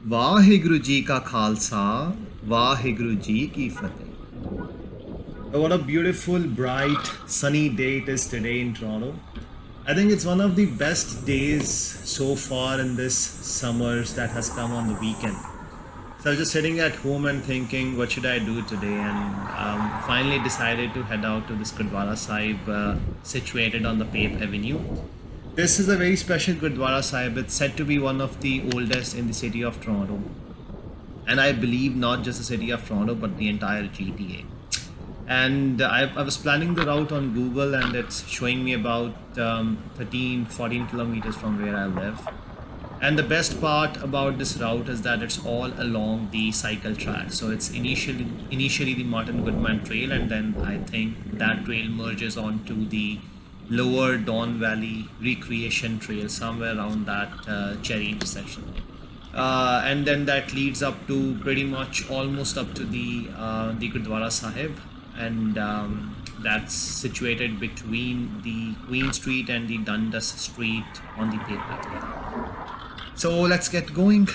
ਵਾਹਿਗੁਰੂ ਜੀ ਕਾ ਖਾਲਸਾ ਵਾਹਿਗੁਰੂ ਜੀ ਕੀ ਫਤਿਹ. What a beautiful, bright, sunny day it is today in Toronto. I think it's one of the best days so far in this summers that has come on the weekend. So I was just sitting at home and thinking, what should I do today? And finally decided to head out to this Gurdwara Sahib situated on the Pape Avenue. This is a very special Gurdwara Sahib. It's said to be one of the oldest in the city of Toronto. And I believe not just the city of Toronto, but the entire GTA. And I was planning the route on Google, and it's showing me about 14 kilometers from where I live. And the best part about this route is that it's all along the cycle track. So it's initially the Martin Goodman Trail, and then I think that trail merges onto the lower Don Valley Recreation Trail, somewhere around that Cherry intersection. And then that leads up to pretty much almost up to the Gurdwara Sahib, and that's situated between the Queen Street and the Dundas Street on the paper. So let's get going.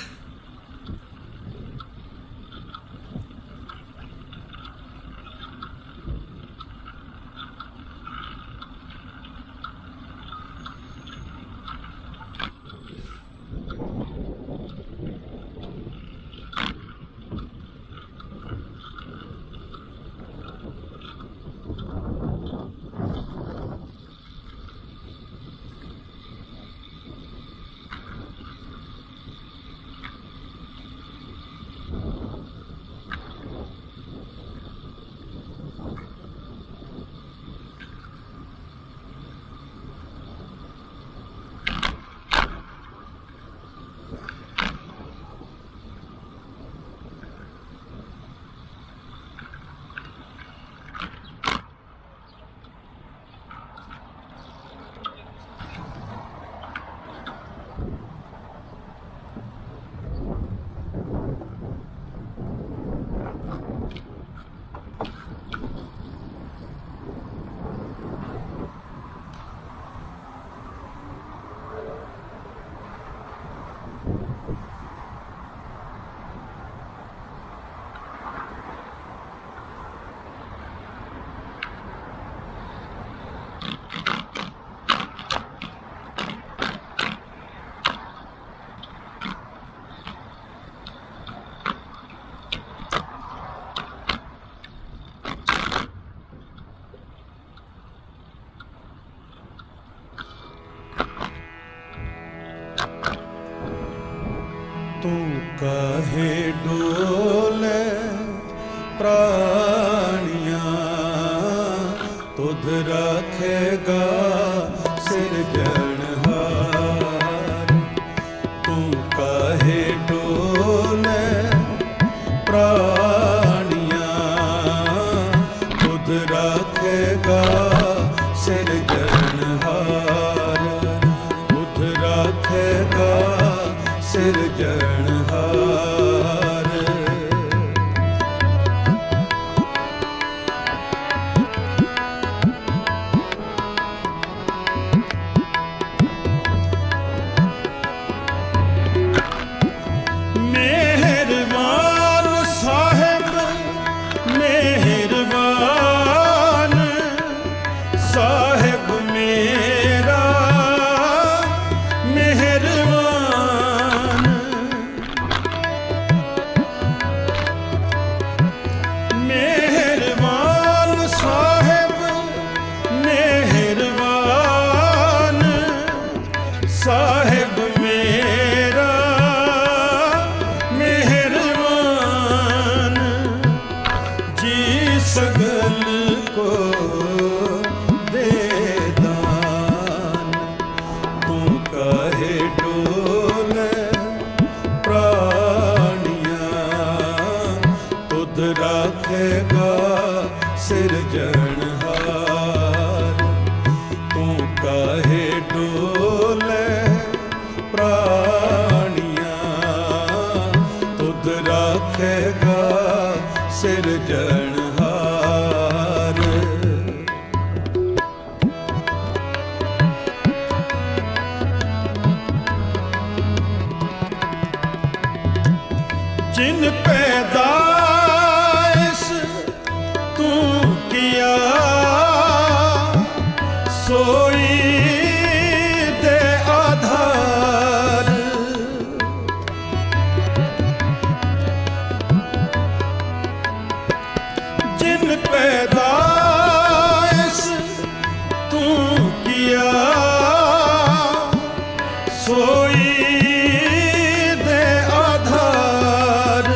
तू कहे डोले प्राणियां तुध रखेगा सिरजनहार. तू कहे डोले प्राणियां तुध रखेगा सिरजनहार. तुध रखेगा सिरजनहार. मेहरबान साहिब मेहरबान साहिब मेरा मेहरबान. मेहरबान साहिब मेहरबान साहिब मेरा मेहरबान. जी सगल को दे दान. तू कहे डोले प्राणियां तुध रखेगा सिरजनहार. तू कहे डोले प्राणियां तुध रखेगा सिरजनहार. जिन पैदाइश तू किया सोई दे आधार। जिन पैदाइश तू किया सोई दे आधार,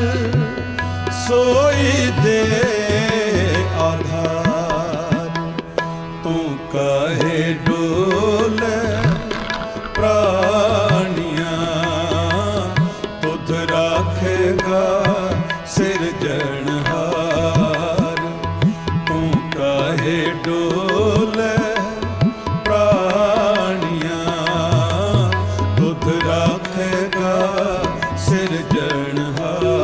सोई दे आधार। तू काहे डोले प्राणियां तुध राखेगा सिरजनहार। तू काहे डोले प्राणियां तुध राखेगा सिरजनहार।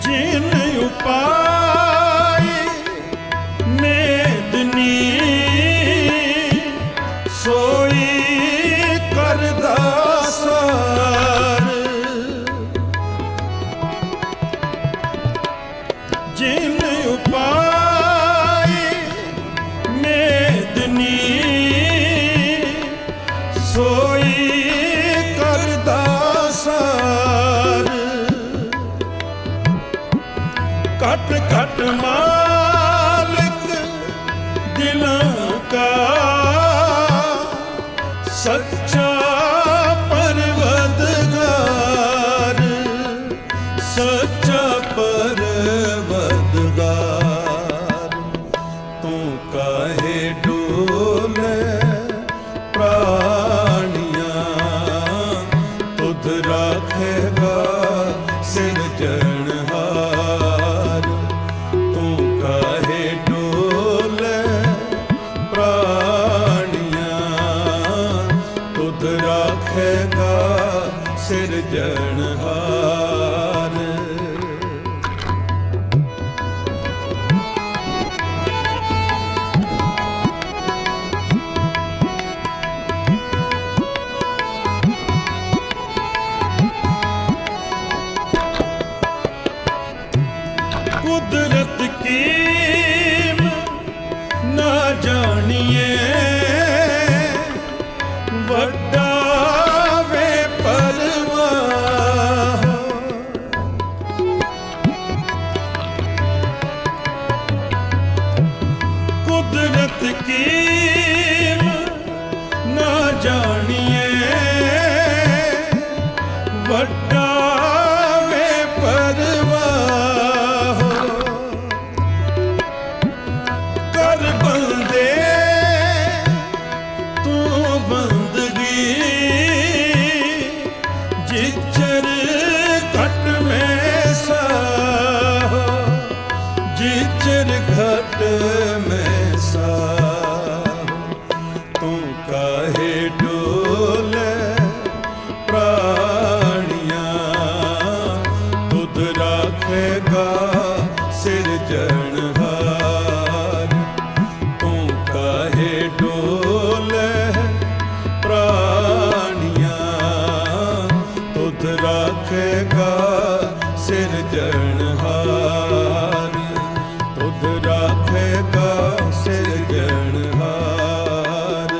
जिन उपाय मेदनी सोई करदा सार। जिन उपाय मेदनी सोई करदा सार। कट कट मालिक दिलों का सच्चा परवदगार, सच्चा परवदगार। तू काहे डोले प्राणियां तुध राखेगा सिरजनहार। तू काहे डोले प्राणियां तुध राखेगा सिरजनहार। कुदरत की ना जानिए वड्डा वे परवाह। कुदरत की ना जानिए वड्डा वे परवाह। कर बंदे तू बंदगी जिचर घट में साहो, जिचर घट में साहो। तू काहे डोले प्राणियां तुध राखेगा सिरजनहार। तू काहे डोले प्राणियां तुध राखेगा सिरजनहार। तुध राखेगा सिरजनहार।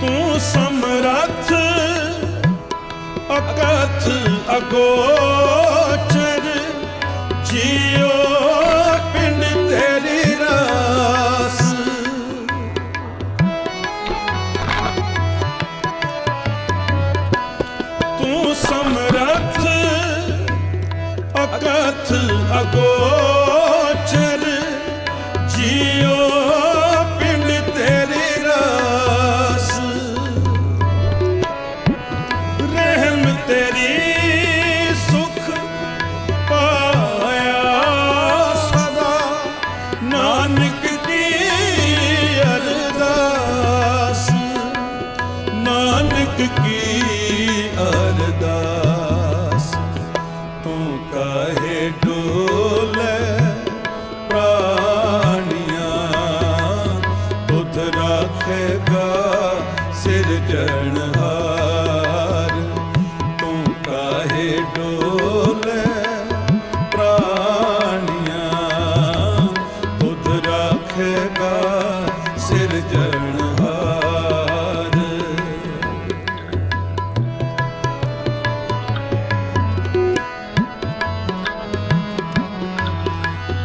तू समरथ अकथ अगोचर जियो पिंड तेरी रास। तू समरथ अकथ अगोचर जियो पिंड तेरी रास। रहम तेरी सुख की अरदास तू काहे डोले प्राणियां तुध राखेगा सिरजनहार तू काहे डोले प्राणियां तुध राखेगा सिरजनहार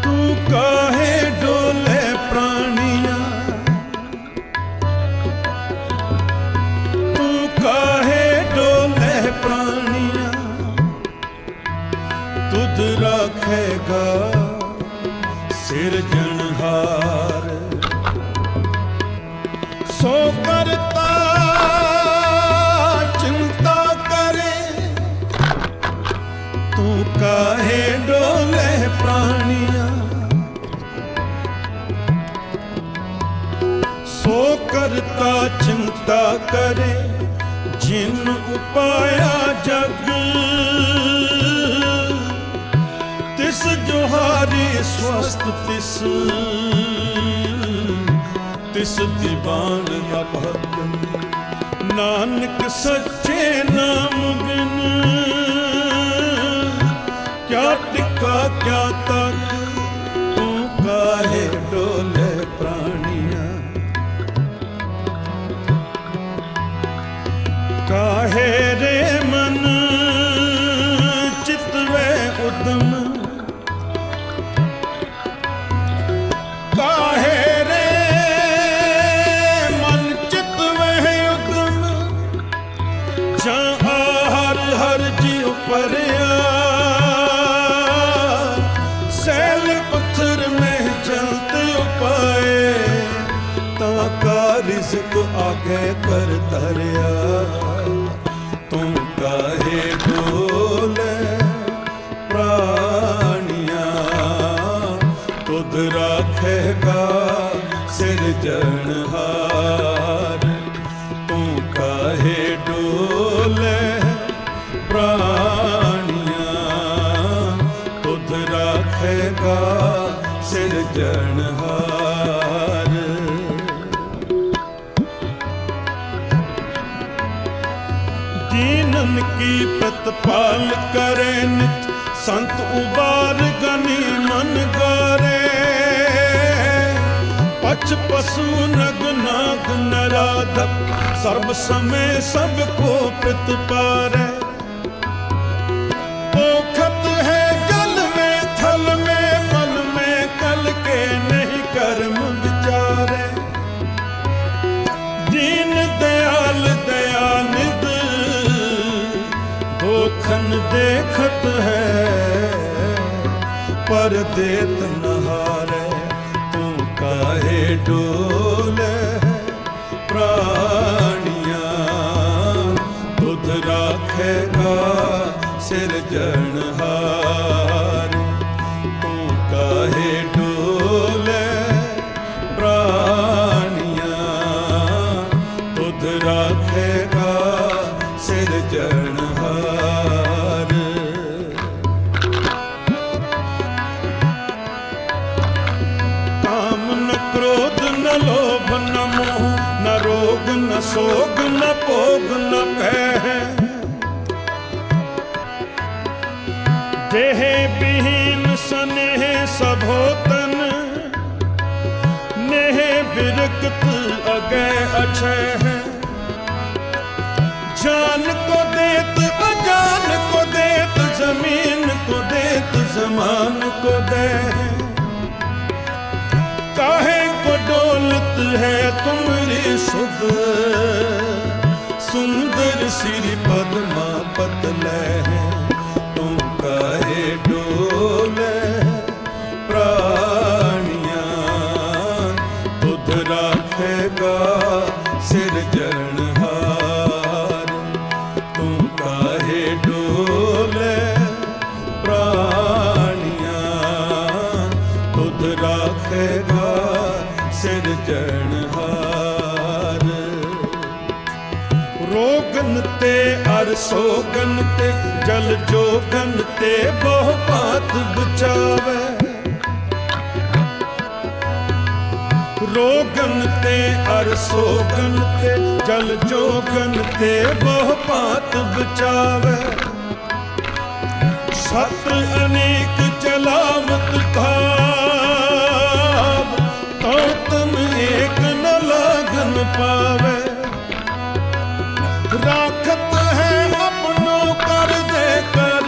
तू काहे डोले प्राणियां तू काहे डोले प्राणियां तुध राखेगा सिरजनहार सो करता चिंता करे तू काहे डोले प्राणियां सो करता चिंता करे जिन उपाया जग तिस जोहारी स्वस्थ तिस दीवान अभग नानक सच्चे नाम बिन क्या टिका क्या तक तू काहे डोले प्राणियां काहे रे मन चितवे उदम काहे रे मन चितवे उदम जहाँ हर हर जीव परया सैल पत्थर में चलते उपाए ताका रिज़्क़ आगे कर धरिया तू काहे डोले प्राणियां तुध राखेगा सिरजनहार तू काहे डोले प्राणियां तुध राखेगा सिरजनहार दीनन की प्रतिपाल करे नित संत उबार गनी मन गारे पच पशु नग नाग नराधप सर्व समय सबको प्रतिपारे पोखत है जल में थल में मल में कल के नहीं कर्म विचारे दीन दयाल दयानिध धोखन देखत है पर देत नहारे तू काहे डोले प्राणियां तुध राखेगा सिरजनहार तू काहे डोले प्राणियां तुध राखेगा सिरजनहार काम न क्रोध न लोभ न मोह न रोग न शोक न भोग न भय देह विहीन स्नेह सभोतन नेह बिरकत अगय अक्षय है जान को देत अजान को देत जमीन को देत जमान को दे काहे को डोलत है तुम्हारी सुध सुंदर श्री पद्मा पतले है तुम काहे डोले प्राणियां तुध राखेगा सिरजनहार तुम काहे डोले प्राणियां तुध राखेगा सिरजनहार रोग न ते अर सोगन ते जल जोगन ते बहु बात बचावे रोगन ते अर सोगन ते जल जोगन ते बहु बात बचावे सत अनेक जलावत भाव तो तुम एक न लागन पावे राखत है अपनो कर दे कर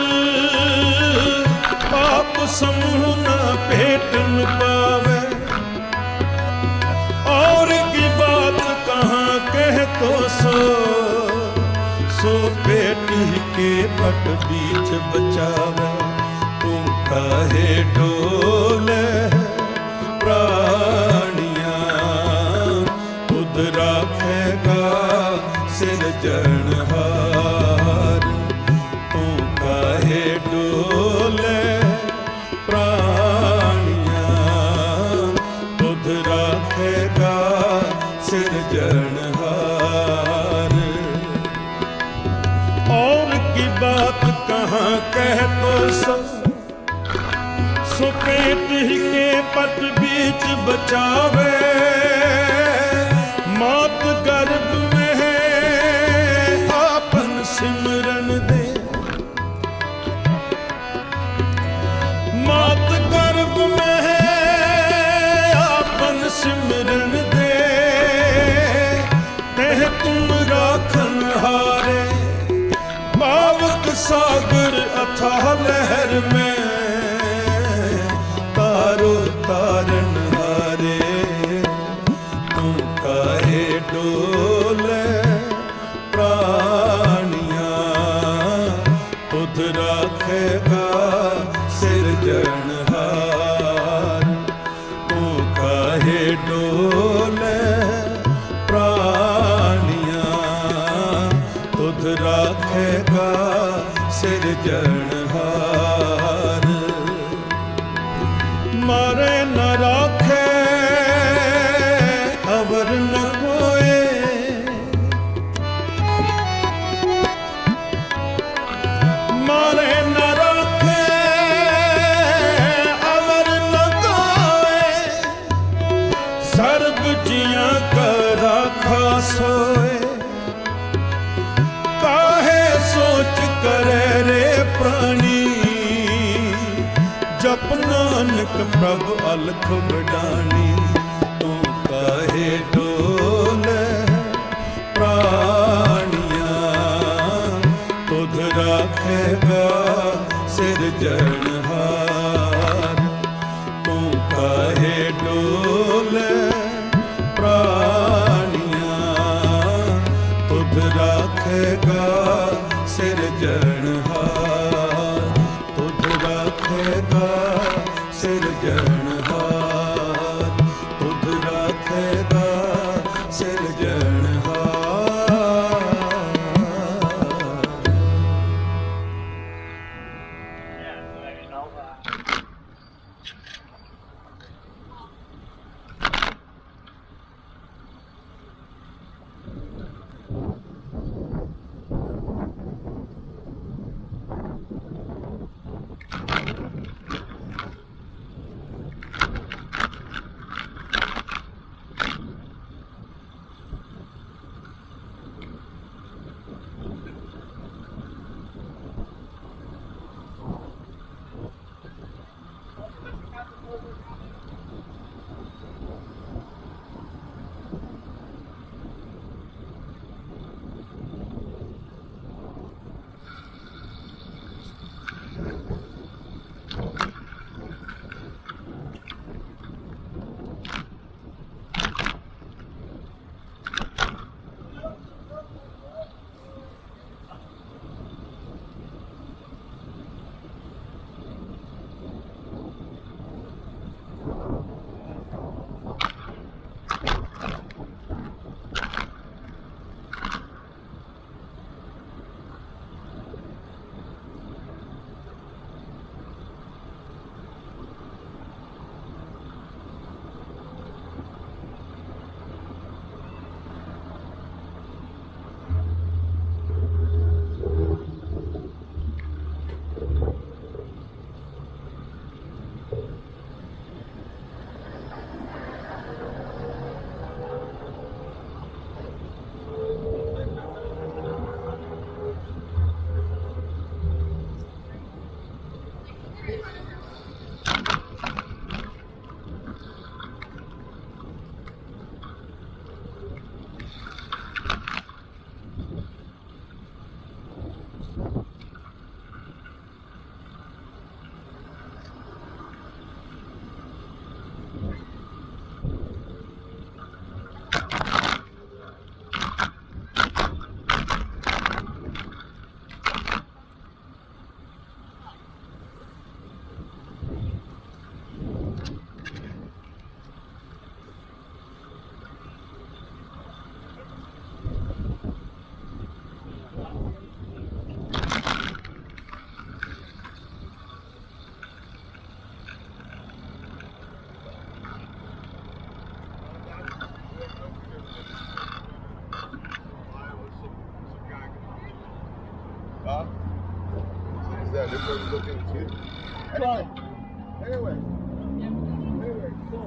पाप समूह न भेटन पावे और की बात कहाँ कह तो सो बेटी के पट बीच बचावे तू काहे डोले प्राणियां खुद राखेगा सिरजनहार तू काहे डोले प्राणियां खुद राखेगा सिरजनहार और की बात कहाँ कह तो सो पेट ही के पट बीच बचावे मौत गर्भ में है आपन सिमरन दे मौत गर्भ में है आपन सिमरन दे तह तुम राखन हारे पावक सागर अथाह लहर में तारो तारन हारे तू काहे डोले प्राणियां खुद राखेगा सिरजनहार तू काहे डोले प्राणियां खुद राखेगा सिरजनहार मारे न राखे अवर न कोए मारे न राखे अवर न कोए सर्ब जिया का राखा सोए काहे सोच करे रे प्राणी जप नानक प्रभु अलख बडानी तू काहे डोले प्राणियां खुद राखेगा सिरजनहार तू काहे डोले प्राणियां खुद राखेगा सिरजनहार खुद राखेगा सिरजनहार खुद राखेगा सिरजनहार Is that this one's looking cute? Anyway, so.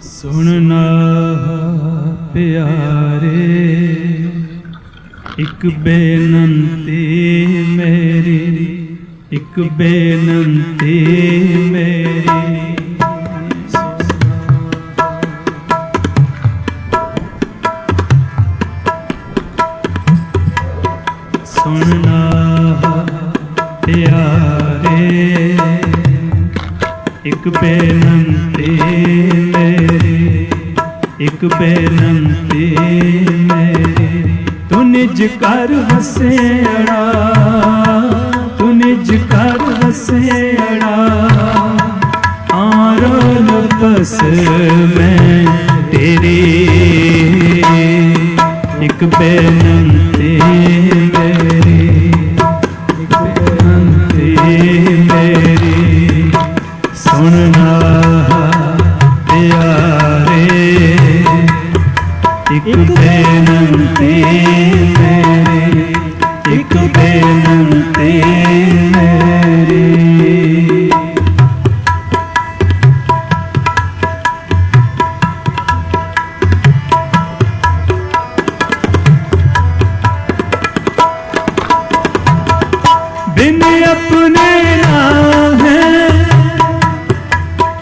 सुनना प्यारे एक बेनंती मेरी, एक बेनंती मेरी। सुनना प्यारे एक बेनंती मेरी, एक बेनंती मेरी। तू निज कर वसेड़ा, तू निज कर वसेड़ा, आरोल बस मैं तेरी। एक बेनंती मेरी, एक बेनंती मेरी। सुनना प्यारे एक बेनंती मेरी, एक बेनंती मेरी। बिन अपने ना है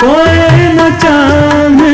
कोई न चाहे,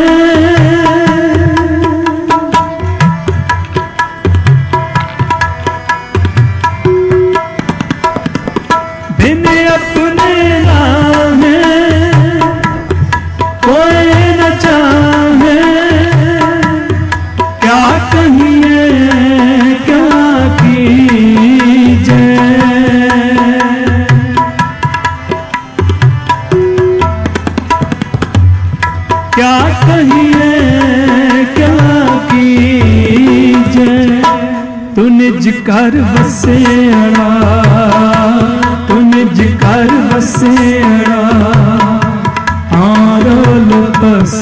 ਨਿਜ ਘਰ ਵਸੇੜਾ, ਤੂੰ ਨਿਜ ਘਰ ਵਸੇੜਾ, ਆਰੋਲ ਬਸ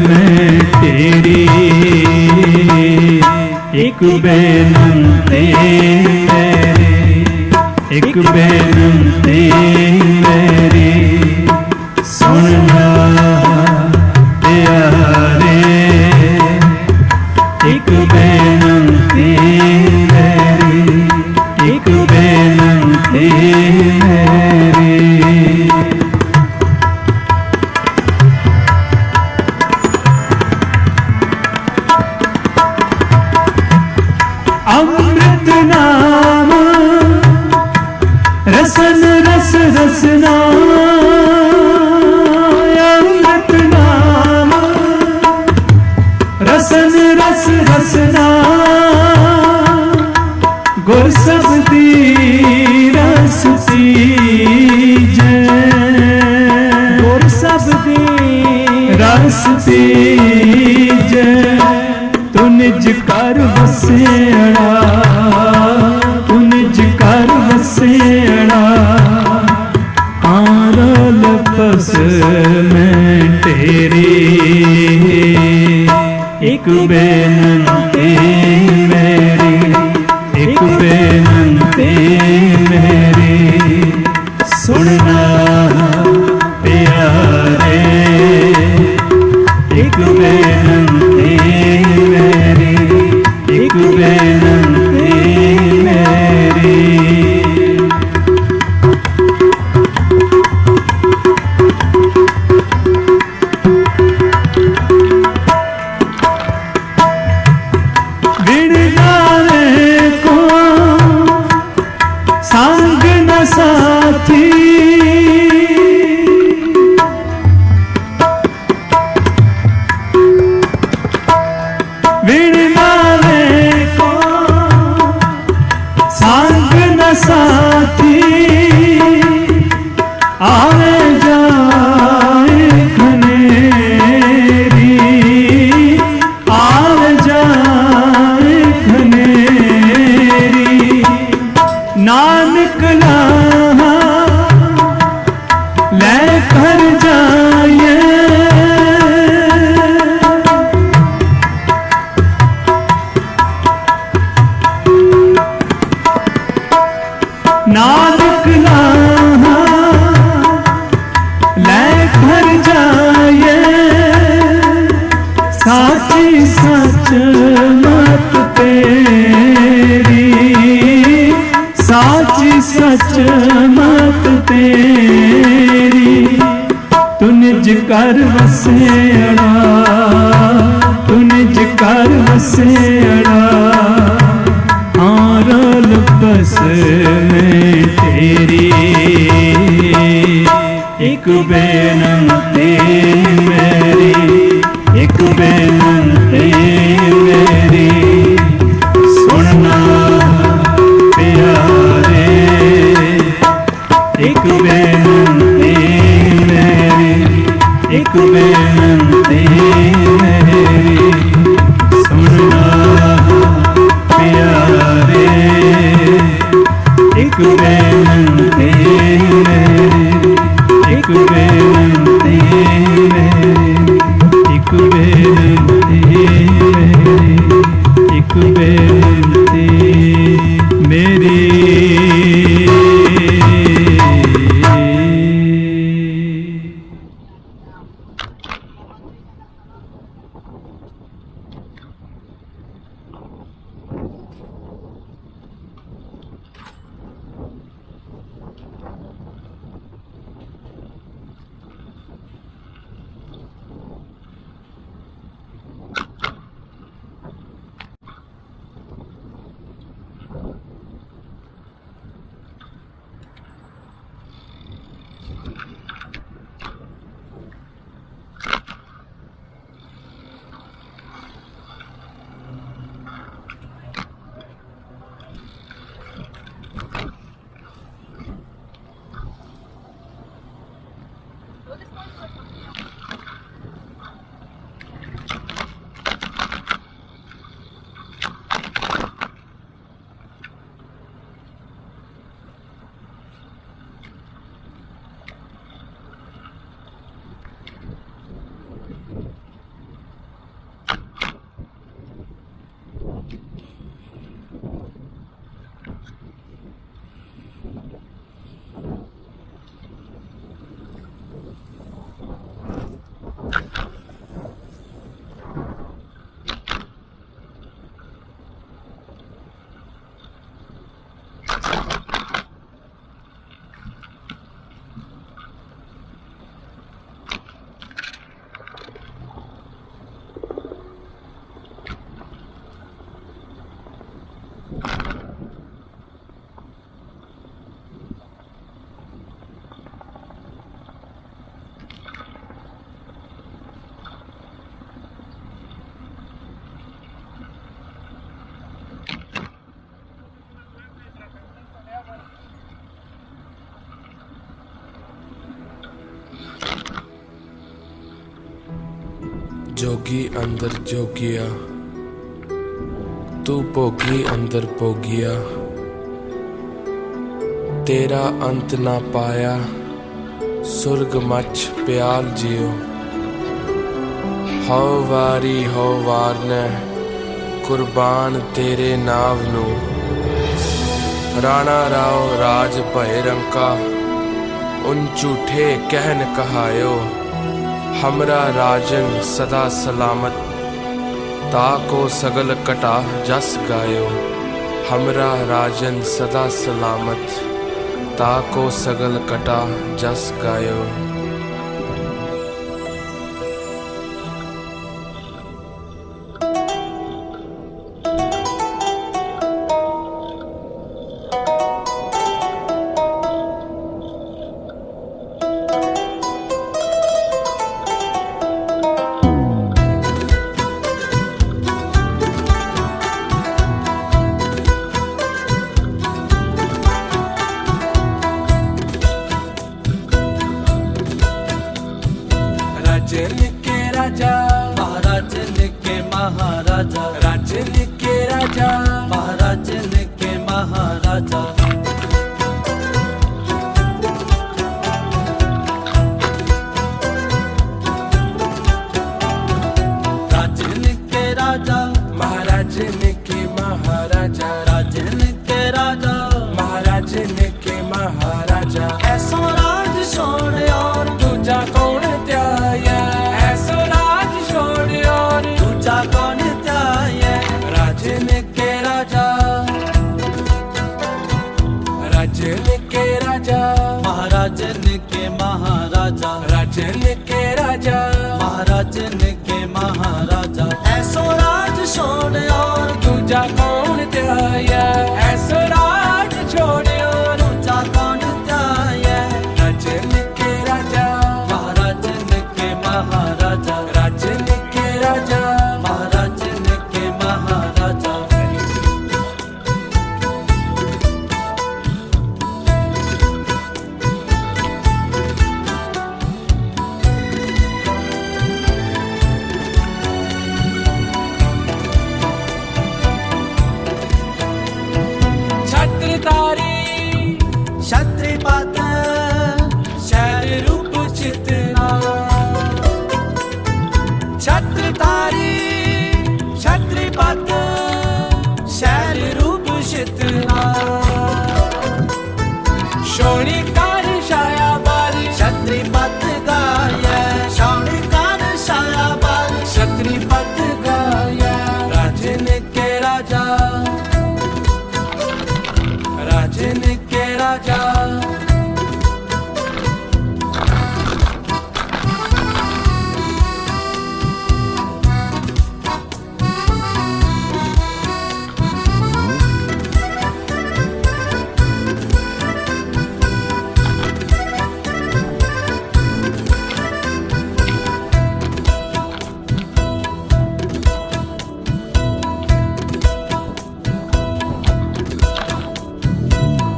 ਮੈਂ ਤੇਰੀ, ਇੱਕ ਬੇਨਤੀ ਮੇਰੀ, ਇੱਕ ਬੇਨਤੀ ਮੇਰੀ, ਸੁਣ ਲੈ ਪਿਆਰੇ, ਇੱਕ ਬੇਨਤੀ ਮੇਰੀ, ਇੱਕ ਬੇਨਤੀ ਮੇਰੀ। ਅੰਮ੍ਰਿਤ ਨਾਮ ਰਸਨ ਰਸ ਰਸਨਾ, ਅੰਮ੍ਰਿਤ ਨਾਮ ਰਸਨ ਰਸ ਰਸਨਾ, ਗੁਰ ਸਬਦੀ ਰਸ ਪੀਜੈ, ਗੁਰ ਸਬਦੀ ਰਸ ਪੀਜੈ, ਤੂੰ ਨਿਜ ਘਰ ਵਸੇੜਾ, ਤੂੰ ਨਿਜ ਘਰ ਵਸੇੜਾ, ਆਰਲ ਬਸ ਮੈਂ ਤੇਰੀ, ਇੱਕ ਬੇਨਤੀ ਮੇਰੀ, ਇੱਕ ਬੇਨਤੀ ਮੇਰੀ, ਸੁਣਨਾ ਪਿਆਰੇ, ਇੱਕ ਬੇਨਤੀ ਮੇਰੀ, ਇੱਕ ਬੇਨਤੀ ਮੇਰੀ। ਵਿਣਨਾਰੇ ਕੋ ਸੰਗ ਨ ਸਾਥੀ, ਵਿਣਨਾਰੇ ਕੋ ਸੰਗ ਨ ਸਾਥੀ, ਆਵੇ ਜਾਏ ਖਨੇਰੀ, ਆਵੇ ਜਾਏ ਖਨੇਰੀ, ਨਾਨਕ ਲਾਹਾ ਲੈ ਕਰ ਜਾਏ, ਨਾਨਕ ਲਾਹਾ ਲੈ ਕਰ ਜਾਏ, ਸਾਚੀ ਸੱਚ ਮਤ ਤੇਰੀ, ਸਾਚੀ ਸੱਚ ਮਤ ਤੇਰੀ, ਤੂੰ ਨਿਜ ਘਰ ਵਸੇੜਾ, ਤੂੰ ਨਿਜ ਘਰ ਵਸੇੜਾ, ਆਰਲ ਬਸ ਮੈਂ ਤੇਰੀ, ਇੱਕ ਬੇਨਤੀ ਮੇਰੀ, ਇੱਕ ਬੇਨਤੀ ਮੇਰੀ, ਸੁਣਨਾ ਪਿਆਰੇ, ਇੱਕ ਬੇਨਤੀ ਮੇਰੀ, ਇੱਕ ਬੇਨਤੀ ਮੇਰੀ, ਸੁਣਨਾ ਪਿਆਰੇ, ਇੱਕ ਬੇਨਤੀ ਮੇਰੀ, ਇੱਕ ਬੇਨਤੀ ਮੇਰੀ, ਇੱਕ ਬੇਨਤੀ ਮੇਰੀ। जोगी अंदर जोगिया, तू भोगी अंदर भोगिया, तेरा अंत ना पाया, सुर्ग मच प्याल जियो। हो वार ने कुर्बान तेरे नाव नू, राणा राव राज भय रंका, उन झूठे कहन कहायो। हमरा राजन सदा सलामत, ताको सगल कटा जस गायो। हमरा राजन सदा सलामत, ताको सगल कटा जस गायो। राजन के राजा, महाराजन के महाराजा, राजन के राजा, महाराजन के महाराजा। राजन के राजा, महाराजन के महाराजा, राजन के राजा, महाराजन के महाराजा। ऐसो राज छोड़ और दूजा कौन त्याया, ऐसो राज छोड़ और दूजा कौन त्याये। राजन के राजा, राजन के राजा, महाराजन के महाराजा, राजन के राजा, महाराजन के महाराजा। ऐसो राज छोड़ और दूजा कौन त्याया, ऐसो राज छोड़ और दूजा कौन त्याये। राजन के राजा, महाराजन के महाराजा, राजन के राजा, महाराजन के महाराजा। छत्रधारी क्षत्रिपत शैल रूप चितना, छत्रधारी छत्रपत शैल रूप चितना। शोणिकार छाया बारी, क्षत्रिपत गाय शौनिकार छाया बाल। छत्रपत गाया। राजन के राजा, राजन के राजा,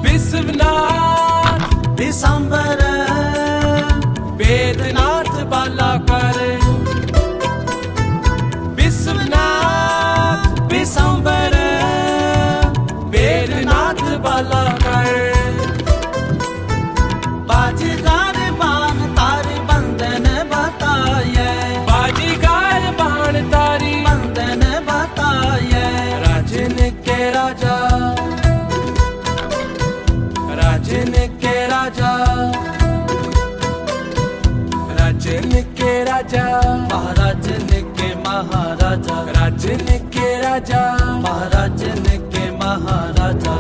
विश्वनाथ दिसंबर वेदनाथ बाला कर, विश्वनाथ दिसंबर वेदनाथ बाला कर। बाजीगार बान तार बंधन बताये, बाजीगार बाण तारी, बंधन बताये। राजन के राजा, राजन के राजा, राजन के राजा, महाराजन के महाराजा, राजन के राजा, महाराजन के महाराजा।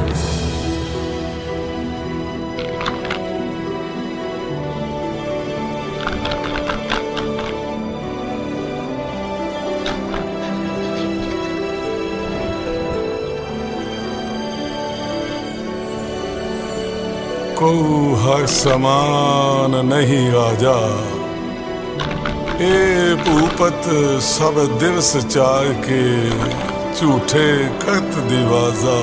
को हर समान नहीं राजा, ए भूपत सब दिवस चार के झूठे खत दिवाजा।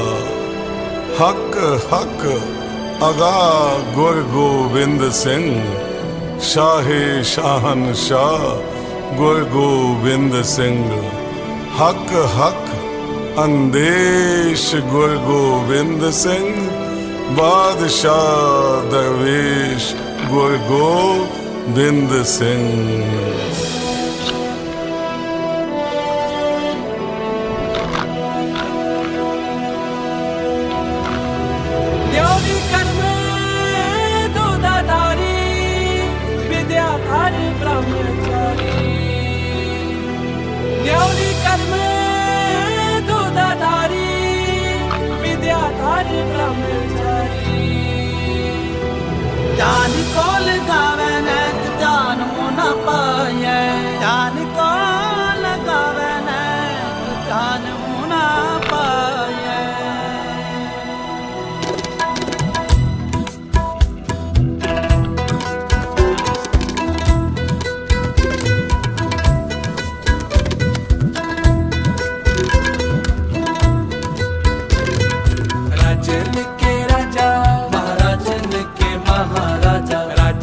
हक हक अगा गुर गोविंद सिंह शाहे शाहन शाह ਗੁਰ ਗੋਬਿੰਦ ਸਿੰਘ ਹੱਕ ਹੱਕ ਅੰਦੇਸ਼ ਗੁਰ ਗੋਬਿੰਦ ਸਿੰਘ ਬਾਦਸ਼ਾਹ ਦਰਵੇਸ਼ ਗੁਰ ਗੋਬਿੰਦ ਸਿੰਘ न्योली कर्म दूधाधारी विद्याधर ब्रह्मचारी न्योली कर्म दूधाधारी विद्याधर ब्रह्मचारी ध्यान को लगावे नैत ध्यान मुना पाए ध्यान को लगावे नैत ध्यान मुना पाए राजन के राजा महाराजन के महाराजा राजन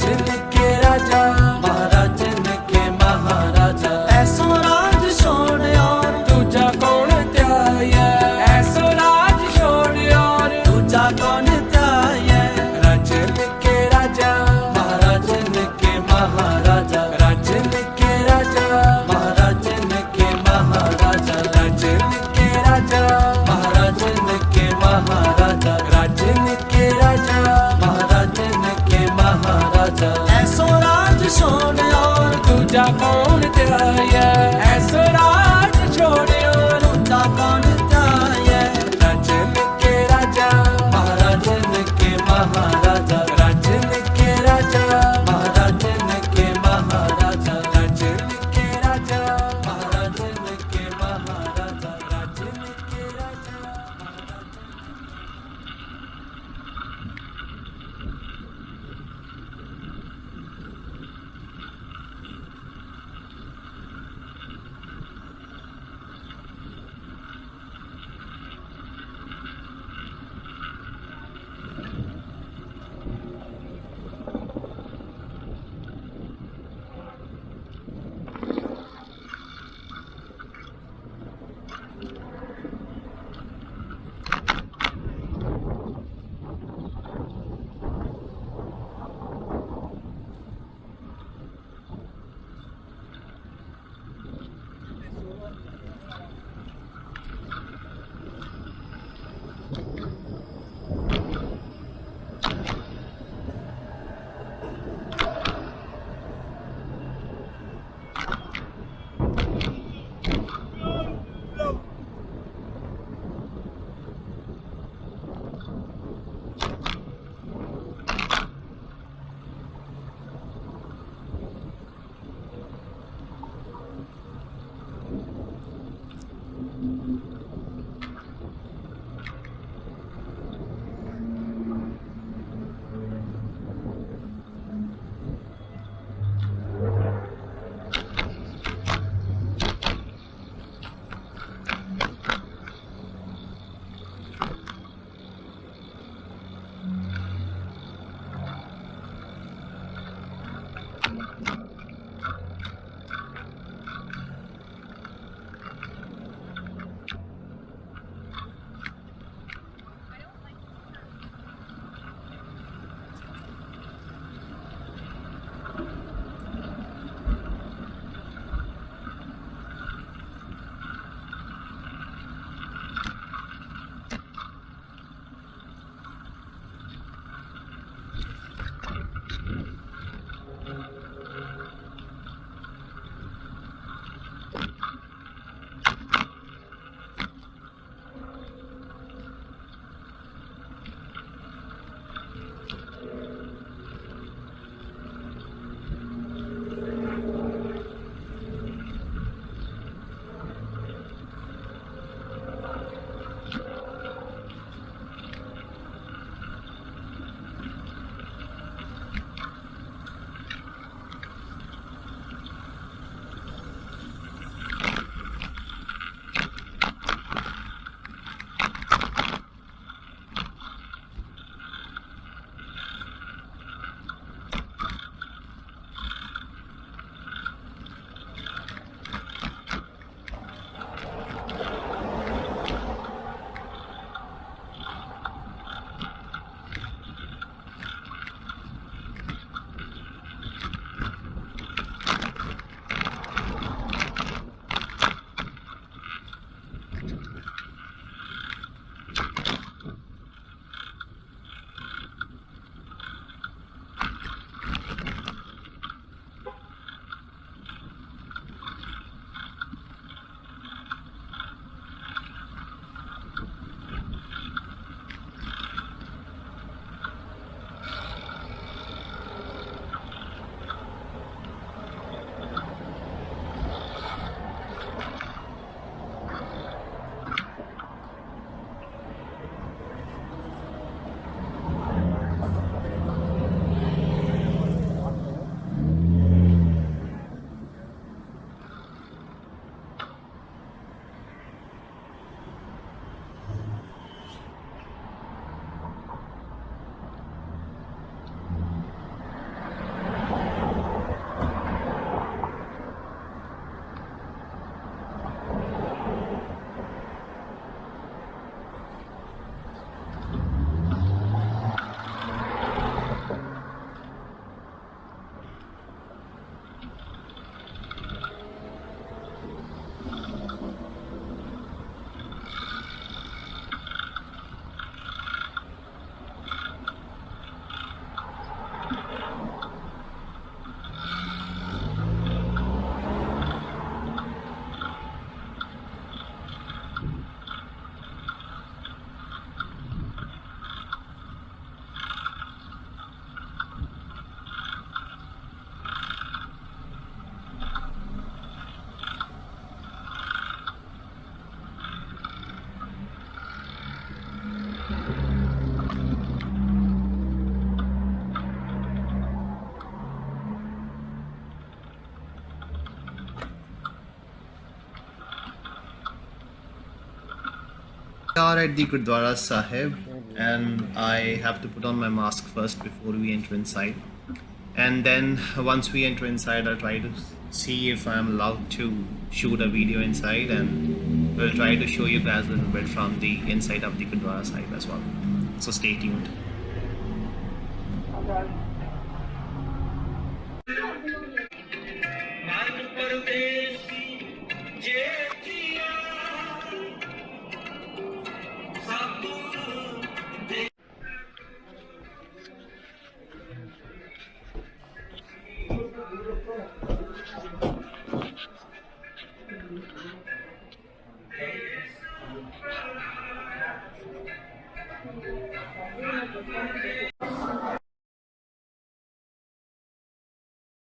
We are at the Gurdwara Sahib, and I have to put on my mask first before we enter inside. And then once we enter inside, I'll try to see if I'm allowed to shoot a video inside, and we'll try to show you guys a little bit from the inside of the Gurdwara Sahib as well. So stay tuned. ਮਨ ਪਰਦੇਸੀ ਜੇ